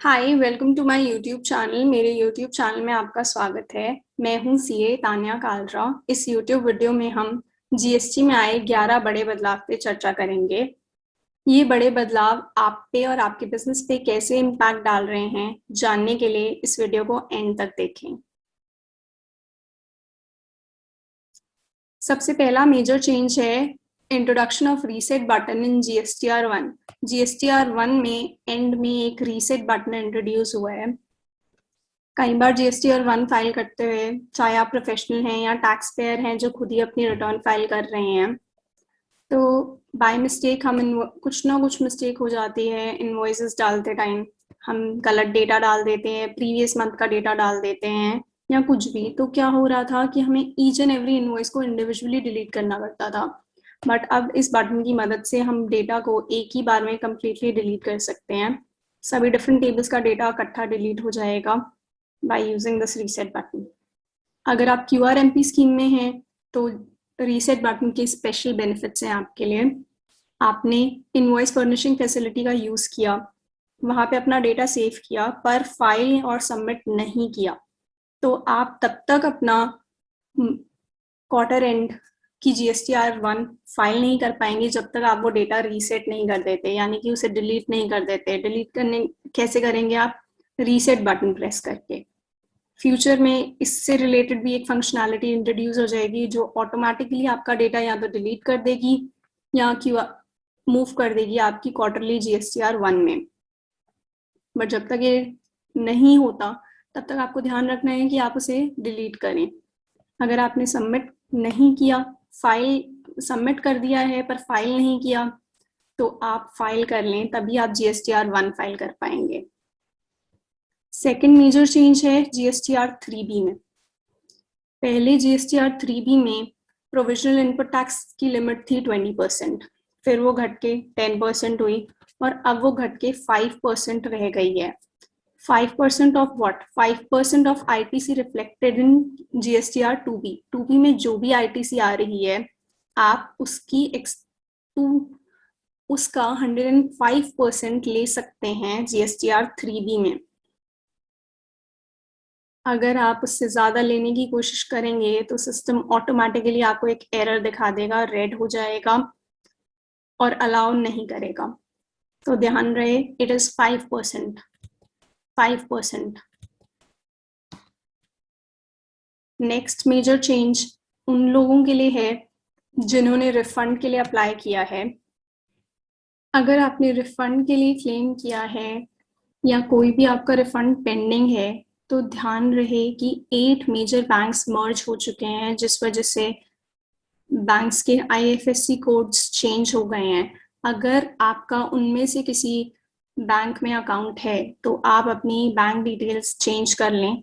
Hi, welcome to my YouTube channel. मेरे YouTube channel में आपका स्वागत है। मैं हूं सीए तान्या कालरा। इस यूट्यूब वीडियो में हम जीएसटी में आए 11 बड़े बदलाव पे चर्चा करेंगे। ये बड़े बदलाव आप पे और आपके बिजनेस पे कैसे इम्पैक्ट डाल रहे हैं, जानने के लिए इस वीडियो को एंड तक देखें। सबसे पहला मेजर चेंज है introduction of reset button in GSTR 1। GSTR 1 में एंड में एक रीसेट बटन इंट्रोड्यूस हुआ है। कई बार जीएसटीआर 1 फाइल करते हुए, चाहे आप प्रोफेशनल हैं या टैक्स पेयर हैं जो खुद ही अपनी रिटर्न फाइल कर रहे हैं, तो बाय मिस्टेक हम कुछ ना कुछ मिस्टेक हो जाती है। इनवॉइसेस डालते टाइम हम गलत डेटा डाल देते हैं, प्रीवियस मंथ का डेटा डाल देते हैं या कुछ भी। तो क्या हो रहा था कि हमें ईच एंड एवरी इनवॉइस को इंडिविजुअली डिलीट करना पड़ता था। बट अब इस बटन की मदद से हम डेटा को एक ही बार में कम्प्लीटली डिलीट कर सकते हैं। सभी डिफरेंट टेबल्स का डेटा इकट्ठा डिलीट हो जाएगा by using this reset button. अगर आप क्यूआरएमपी स्कीम में हैं तो रीसेट बटन के स्पेशल बेनिफिट्स हैं आपके लिए। आपने इनवॉइस फर्निशिंग फैसिलिटी का यूज किया, वहां पे अपना डेटा सेव किया, पर फाइल और सबमिट नहीं किया, तो आप तब तक अपना क्वार्टर एंड की जीएसटीआर 1 फाइल नहीं कर पाएंगे जब तक आप वो डेटा रीसेट नहीं कर देते, यानी कि उसे डिलीट नहीं कर देते। डिलीट करने कैसे करेंगे आप? रीसेट बटन प्रेस करके। फ्यूचर में इससे रिलेटेड भी एक फंक्शनैलिटी इंट्रोड्यूस हो जाएगी जो ऑटोमेटिकली आपका डेटा या तो डिलीट कर देगी या मूव कर देगी आपकी क्वार्टरली जीएसटीआर 1 में। बट जब तक ये नहीं होता तब तक आपको ध्यान रखना है कि आप उसे डिलीट करें। अगर आपने सबमिट नहीं किया, फाइल सबमिट कर दिया है पर फाइल नहीं किया, तो आप फाइल कर लें, तभी आप जीएसटीआर 1 फाइल कर पाएंगे। सेकेंड मेजर चेंज है जीएसटीआर 3B में। पहले जीएसटीआर 3B में प्रोविजनल इनपुट टैक्स की लिमिट थी 20%, फिर वो घट के 10% हुई और अब वो घट के 5% रह गई है। 5% of what? 5% of ITC reflected in GSTR 2B। 2B में जो भी आईटीसी आ रही है, आप उसका 105% ले सकते हैं जीएसटीआर 3B में। अगर आप उससे ज़्यादा लेने की कोशिश करेंगे तो सिस्टम ऑटोमेटिकली आपको एक एरर दिखा देगा, रेड हो जाएगा और अलाउ नहीं करेगा। तो ध्यान रहे, it is 5%। 5%। Next major change उन लोगों के लिए है जिन्होंने रिफंड के लिए अप्लाई किया है। अगर आपने रिफंड के लिए क्लेम किया है या कोई भी आपका रिफंड पेंडिंग है, तो ध्यान रहे कि 8 मेजर बैंक्स मर्ज हो चुके हैं, जिस वजह से बैंक्स के आईएफएससी कोड्स चेंज हो गए हैं। अगर आपका उनमें से किसी बैंक में अकाउंट है तो आप अपनी बैंक डिटेल्स चेंज कर लें।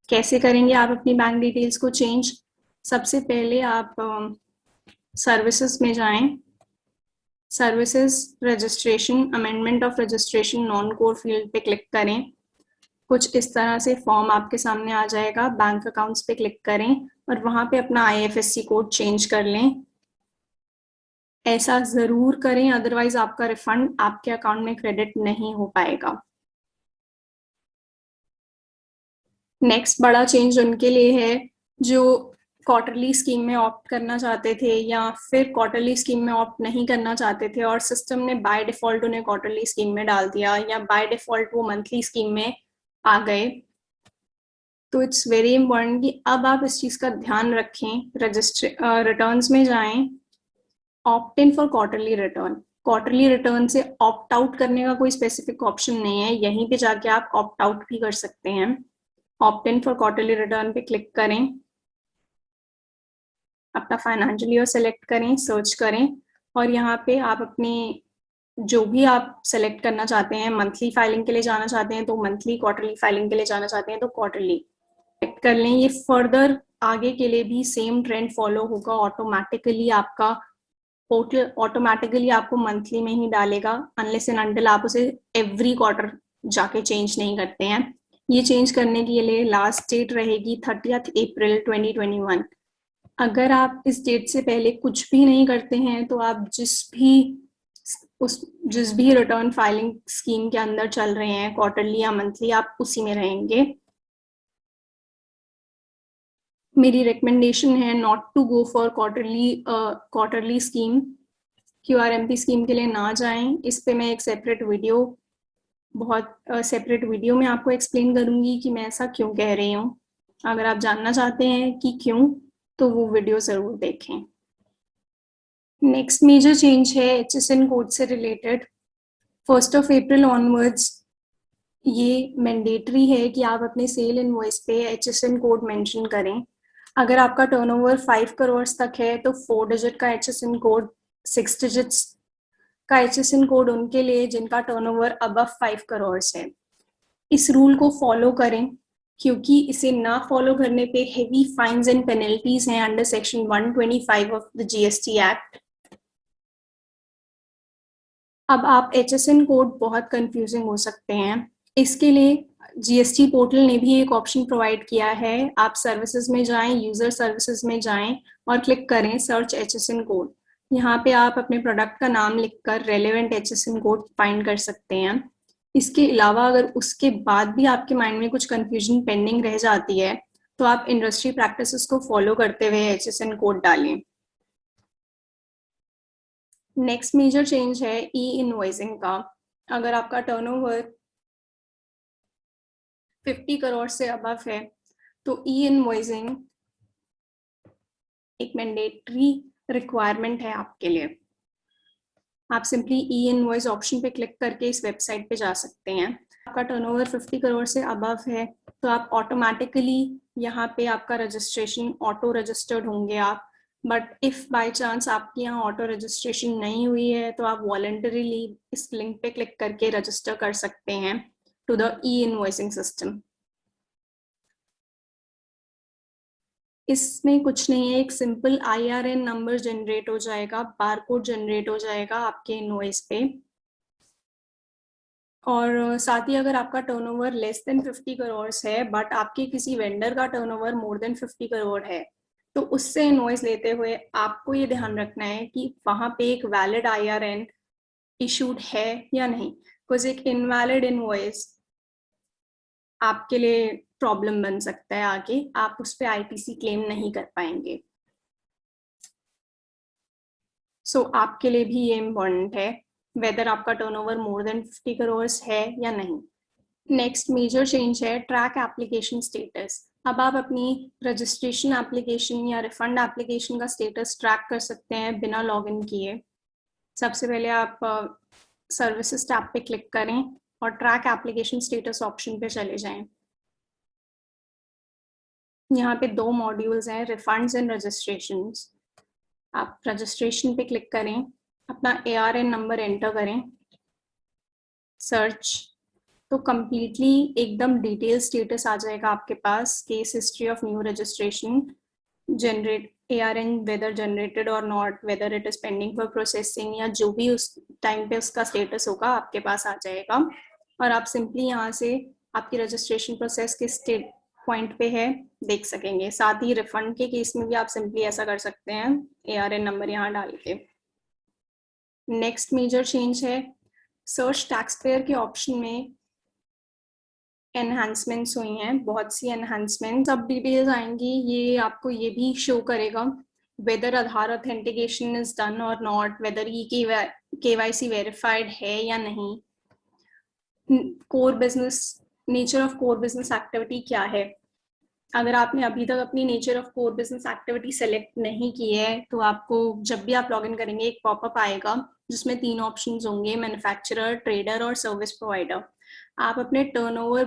कैसे करेंगे आप अपनी बैंक डिटेल्स को चेंज? सबसे पहले आप सर्विसेज में जाएं, services, registration, amendment of registration, non core field पे क्लिक करें। कुछ इस तरह से फॉर्म आपके सामने आ जाएगा। बैंक अकाउंट्स पे क्लिक करें और वहां पे अपना आईएफएससी कोड चेंज कर लें। ऐसा जरूर करें, अदरवाइज आपका रिफंड आपके अकाउंट में क्रेडिट नहीं हो पाएगा। नेक्स्ट बड़ा चेंज उनके लिए है जो क्वार्टरली स्कीम में ऑप्ट करना चाहते थे या फिर क्वार्टरली स्कीम में ऑप्ट नहीं करना चाहते थे और सिस्टम ने बाय डिफॉल्ट उन्हें क्वार्टरली स्कीम में डाल दिया, या बाय डिफॉल्ट वो मंथली स्कीम में आ गए। तो इट्स वेरी इंपॉर्टेंट कि अब आप इस चीज का ध्यान रखें। रिटर्न्स में जाएं, opt in for quarterly return. Quarterly return से ऑप्ट आउट करने का कोई स्पेसिफिक ऑप्शन नहीं है, यहीं पे जाके आप ऑप्ट आउट भी कर सकते हैं। Opt in for quarterly return पे क्लिक करें, अपना फाइनेंशियल ईयर सेलेक्ट करें, सर्च करें और यहाँ पे आप अपनी जो भी आप सेलेक्ट करना चाहते हैं, मंथली फाइलिंग के लिए जाना चाहते हैं तो मंथली, क्वार्टरली फाइलिंग के लिए जाना चाहते हैं तो क्वार्टरली सेलेक्ट कर लें। ये फर्दर आगे के लिए भी सेम ट्रेंड फॉलो होगा। ऑटोमेटिकली आपका पोर्टल ऑटोमेटिकली आपको मंथली में ही डालेगा, अनलेस एंड अनटिल आप उसे एवरी क्वार्टर जाके चेंज नहीं करते हैं। ये चेंज करने के लिए लास्ट डेट रहेगी 30 अप्रैल 2021। अगर आप इस डेट से पहले कुछ भी नहीं करते हैं तो आप जिस भी उस जिस भी रिटर्न फाइलिंग स्कीम के अंदर चल रहे हैं, क्वार्टरली या मंथली, आप उसी में रहेंगे। मेरी रिकमेंडेशन है not to go for quarterly scheme. QRMP scheme के लिए ना जाएं। इस पे मैं एक सेपरेट वीडियो में आपको एक्सप्लेन करूंगी कि मैं ऐसा क्यों कह रही हूँ। अगर आप जानना चाहते हैं कि क्यों, तो वो वीडियो जरूर देखें। नेक्स्ट मेजर चेंज है एचएसएन कोड से रिलेटेड। 1 अप्रैल ऑनवर्ड्स ये मैंडेटरी है कि आप अपने सेल इनवॉइस पे एचएसएन कोड मेंशन करें। अगर आपका टर्नओवर 5 करोड़ तक है तो 4 डिजिट का एचएसएन कोड, 6 डिजिट्स का एचएसएन कोड उनके लिए जिनका टर्नओवर अबव 5 करोड़ है। इस रूल को फॉलो करें, क्योंकि इसे ना फॉलो करने पे हेवी फाइन्स एंड पेनल्टीज हैं under section 125 of the GST act. अब आप एचएसएन कोड बहुत कंफ्यूजिंग हो सकते हैं। इसके लिए जीएसटी पोर्टल ने भी एक ऑप्शन प्रोवाइड किया है। आप सर्विसेज में जाएं, यूजर सर्विसेज में जाएं और क्लिक करें सर्च एचएसएन कोड। यहाँ पे आप अपने प्रोडक्ट का नाम लिखकर रेलेवेंट एचएसएन कोड फाइंड कर सकते हैं। इसके अलावा अगर उसके बाद भी आपके माइंड में कुछ कंफ्यूजन पेंडिंग रह जाती है, तो आप इंडस्ट्री प्रैक्टिसेस को फॉलो करते हुए एचएसएन कोड डालें। नेक्स्ट मेजर चेंज है ई इनवॉइसिंग का। अगर आपका टर्नओवर 50 करोड़ से अबव है तो ई इनवॉइसिंग एक मैंडेटरी रिक्वायरमेंट है आपके लिए। आप सिंपली ई इनवॉइस ऑप्शन पे क्लिक करके इस वेबसाइट पे जा सकते हैं। आपका टर्नओवर 50 करोड़ से अबव है तो आप ऑटोमेटिकली यहाँ पे आपका रजिस्ट्रेशन ऑटो रजिस्टर्ड होंगे आप। बट इफ बाय चांस आपकी यहाँ ऑटो रजिस्ट्रेशन नहीं हुई है तो आप वॉलंटरीली इस लिंक पे क्लिक करके रजिस्टर कर सकते हैं to the e invoicing system. इसमें कुछ नहीं है, एक सिंपल IRN नंबर जनरेट हो जाएगा, बारकोड जनरेट हो जाएगा आपके इनवॉइस पे। और साथ ही अगर आपका टर्नओवर लेस देन 50 करोड़ है बट आपके किसी वेंडर का टर्नओवर मोर देन 50 करोड़ है, तो उससे इनवॉइस लेते हुए आपको ये ध्यान रखना है कि वहां पे एक वैलिड IRN इशूड है या नहीं। बिकॉज एक इनवैलिड इनवॉइस आपके लिए प्रॉब्लम बन सकता है, आगे आप उस पर ITC क्लेम नहीं कर पाएंगे। सो आपके लिए भी ये इम्पोर्टेंट है वेदर आपका टर्नओवर मोर देन 50 करोड़ है या नहीं। नेक्स्ट मेजर चेंज है ट्रैक एप्लीकेशन स्टेटस। अब आप अपनी रजिस्ट्रेशन एप्लीकेशन या रिफंड एप्लीकेशन का स्टेटस ट्रैक कर सकते हैं बिना लॉगिन किए। सबसे पहले आप सर्विसेज टैब पे क्लिक करें और ट्रैक एप्लीकेशन स्टेटस ऑप्शन पे चले जाएं। यहाँ पे 2 मॉड्यूल्स हैं, रिफंड्स एंड रजिस्ट्रेशंस। आप रजिस्ट्रेशन पे क्लिक करें, अपना ARN नंबर एंटर करें, सर्च, तो कम्प्लीटली एकदम डिटेल स्टेटस आ जाएगा आपके पास। Case history of new registration, generate ARN whether generated और not, whether it is pending for processing, या जो भी उस टाइम पे उसका स्टेटस होगा आपके पास आ जाएगा। और आप सिंपली यहाँ से आपकी रजिस्ट्रेशन प्रोसेस किस स्टेट पॉइंट पे है देख सकेंगे। साथ ही रिफंड के केस में भी आप सिंपली ऐसा कर सकते हैं, ARN नंबर यहाँ डाल के। नेक्स्ट मेजर चेंज है सर्च टैक्स पेयर के ऑप्शन में एनहांसमेंट्स हुई हैं, बहुत सी एनहांसमेंट्स। अब डिटेल्स आएंगी, ये आपको ये भी शो करेगा whether Aadhaar authentication is done और नॉट, वेदर ये KYC वेरीफाइड है या नहीं, core business, nature of core business activity क्या है। अगर आपने अभी तक अपनी nature of core business activity select नहीं की है तो आपको जब भी आप लॉगिन करेंगे एक पॉपअप आएगा जिसमें 3 ऑप्शंस होंगे, मैन्युफैक्चरर, ट्रेडर और सर्विस प्रोवाइडर। आप अपने टर्नओवर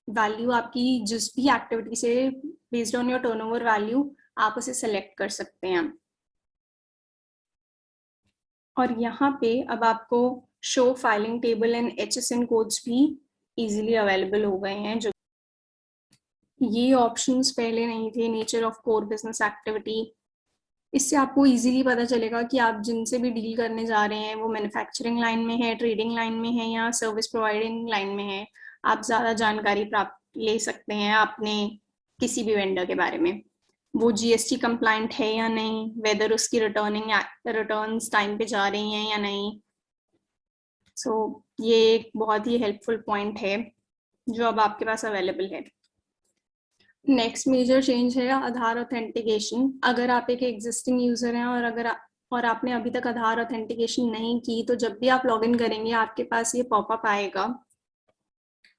वैल्यू, आपकी जिस भी एक्टिविटी से based on your turnover value आप उसे सेलेक्ट कर सकते हैं। और यहाँ पे अब आपको show filing table and HSN codes भी इजीली अवेलेबल हो गए हैं। जो ये ऑप्शंस पहले नहीं थे, nature of core business activity. इससे आपको इजीली पता चलेगा कि आप जिनसे भी डील करने जा रहे हैं वो मैन्युफैक्चरिंग लाइन में है, ट्रेडिंग लाइन में है या सर्विस प्रोवाइडिंग लाइन में है। आप ज़्यादा जानकारी प्राप्त ले सकते हैं अपने किसी भी वेंडर के बारे में, वो GST कंप्लाइंट है या नहीं, वेदर उसकी रिटर्न्स टाइम पे जा रही हैं या नहीं। सो ये एक बहुत ही हेल्पफुल पॉइंट है जो अब आपके पास अवेलेबल है। नेक्स्ट मेजर चेंज है आधार ऑथेंटिकेशन। अगर आप एक एग्जिस्टिंग यूजर हैं और आपने अभी तक आधार ऑथेंटिकेशन नहीं की, तो जब भी आप लॉगिन करेंगे आपके पास ये पॉपअप आएगा।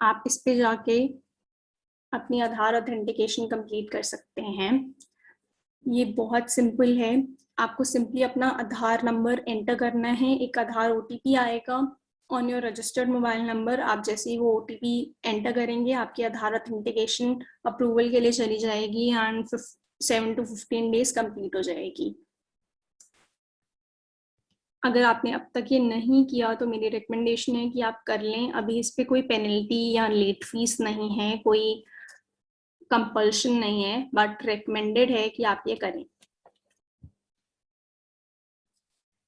आप इस पे जाके अपनी आधार ऑथेंटिकेशन कंप्लीट कर सकते हैं। ये बहुत सिंपल है। आपको सिंपली अपना आधार नंबर एंटर करना है, एक आधार ओटीपी आएगा on your registered mobile number. आप जैसे ही वो ओटीपी एंटर करेंगे आपकी आधार ऑथेंटिकेशन अप्रूवल के लिए चली जाएगी एंड 7 to 15 डेज कंप्लीट हो जाएगी। अगर आपने अब तक ये नहीं किया तो मेरी रिकमेंडेशन है कि आप कर लें। अभी इस पे कोई पेनल्टी या लेट फीस नहीं है, कोई कंपल्शन नहीं है, बट रिकमेंडेड है कि आप ये करें।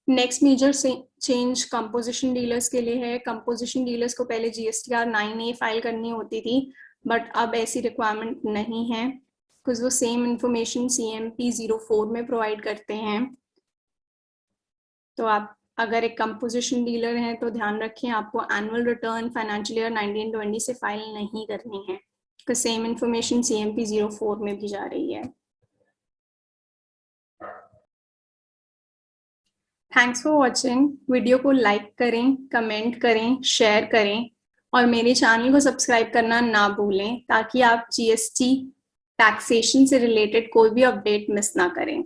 Next major change composition dealers के लिए है। कंपोजिशन डीलर्स को पहले GSTR 9A फाइल करनी होती थी, बट अब ऐसी रिक्वायरमेंट नहीं है बिकॉज वो सेम इंफॉर्मेशन CMP 04 में प्रोवाइड करते हैं। तो आप अगर एक कंपोजिशन डीलर हैं तो ध्यान रखें आपको एनुअल रिटर्न फाइनेंशियल ईयर 1920 से फाइल नहीं करनी है, बिकॉज सेम इंफॉर्मेशन CMP 04 में भी जा रही है। Thanks for watching. वीडियो को लाइक करें, कमेंट करें, शेयर करें और मेरे चैनल को सब्सक्राइब करना ना भूलें ताकि आप GST टैक्सेशन से रिलेटेड कोई भी अपडेट मिस ना करें।